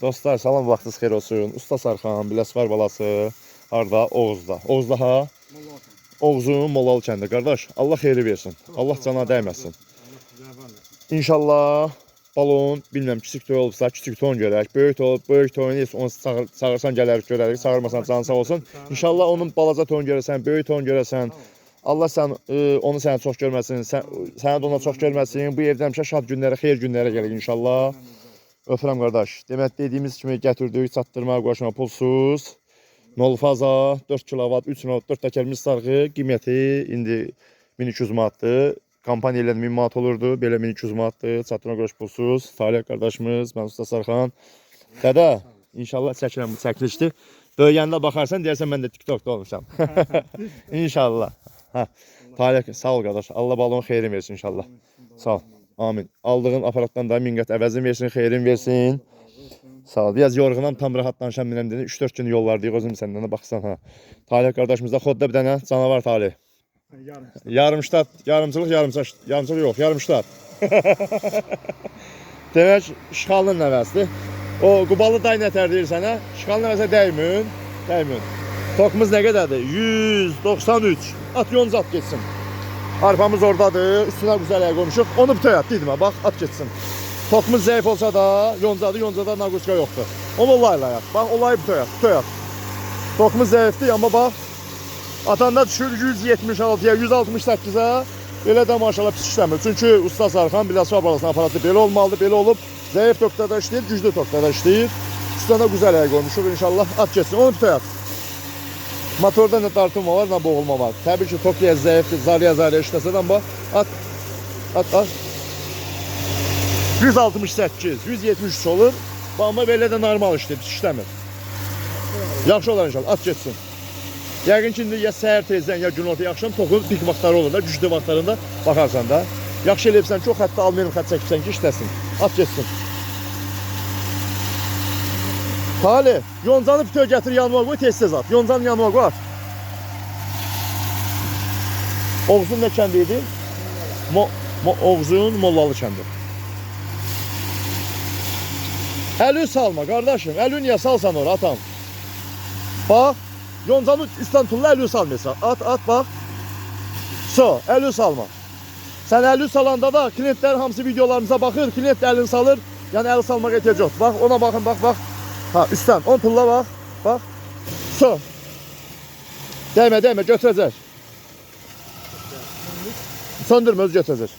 Dostlar, salam, vaxtınız xeyir olsun. Usta Sarxan, Biləsvar balası, harda? Oğuzda. Oğuzda ha? Oğuzun Mollalı kəndi. Qardaş, Allah xeyri versin. Allah cana dəyməsin. İnşallah balon, bilməm, kiçik toy olubsa, kiçik toyun görək. Böyük toy olub, böyük toyun heç onu çağırsan gələrik, görərik. Çağırmasan canı sağ olsun. İnşallah onun balaca toyun görəsən, böyük toyun görəsən. Allah onu sənə çox görməsin, sənə də ona çox görməsin. Bu evdə həmişə şad günlərə, xeyir günlərə gəlir inşallah. Öpürəm qardaş. Demək, dediyimiz kimi gətirdik, çatdırma, qoşma pulsuz. Nol faza, 4 kilovat, 3 nol, 4 təkərimiz sarğı, qiyməti indi 1200 manatdır. Kampaniya ilə 1000 manat olurdu, belə 1200 manatdır. Çatdırma, qoş pulsuz. Talih qardaşımız, mən Usta Sarxan. Dədə, inşallah çəkilən bu çəkilişdir. Böyüyəndə baxarsan, deyərsən mən də TikTok'da olmuşam. İnşallah. Talih, sağ ol qardaş. Allah balon xeyrin versin inşallah. Sağ ol. Amin. Aldığın aparatdan da min qat əvəzin versin, xeyrin versin. Sağ ol. Biraz yorğunam, tam rahat danışam biləm dedim. 3-4 gün yollardayıq, özüm səndən də baxsan ha. Talih qardaşımızda xodda bir dənə canavar Talih. Yarımştat, yarımçılıq, yarımçılıq yox, yarımştat. Demək, işğalın nəvəsidir. O Qubalı day nətər deyir sənə, işğalın nəvəsə dəymün, dəymün. Tokumuz nə qədərdir? 193. At yonca at geçsin. Arpamız oradadır, üstünə güzəliyə qoymuşuq. Onu bir toy at, dedim ha, bax, at geçsin. Tokumuz zəif olsa da, yoncadır, yoncada naquşqa yoxdur. Onu olayla yat, bax, olayı bir toy at. Tokumuz zəifdir, amma bax, atanda düşür 176-ya, 168-ə, belə də maşallah pis işləmir. Çünki Usta Sarxan, Biləsvar balasının aparatı belə olmalıdır, belə olub. Zəif toktada işləyir, güclü toktada işləyir. Üstünə güzəliyə qoymuşuq, inşallah, at geçsin, onu bir toy at. Motorda nə dartılma var, nə boğulma var. Təbii ki, Tokyo zəifdir, zarya işləsə də, amma at. 168, 173 olur. Amma belə də normal işdir, pis işləmir. Yaxşı olar inşallah, at geçsin. Yəqin ki, indi ya səhər tezdən, ya gün orta yaxşam, toxun pik vaxtları olur da, güclü vaxtlarında baxarsan da. Yaxşı eləyibsən, çox hətta almayın xət çəkibsən ki, işləsin. At geçsin. Talih, yoncanı bütöv gətir yanıma qoy, tez-tez at. Yoncanı yanıma qoy at. Oğuzun nə kəndi idi? Oğuzun Mollalı kəndi. Əlü salma, qardaşım. Əlü niyə salsan ora, atam? Bax, yoncanı üstdən tulla, əlü salmayırsan. At, bax. So, əlü salma. Sən əlü salanda da klientlər hamısı videolarımıza baxır, klient əlini salır. Yəni əli salmaq ehtiyac yox. Bax, ona baxın, bax. Ha, üstten, on pulla bak, so. Değme, götürəcək. Söndürmə, öz götürəcək.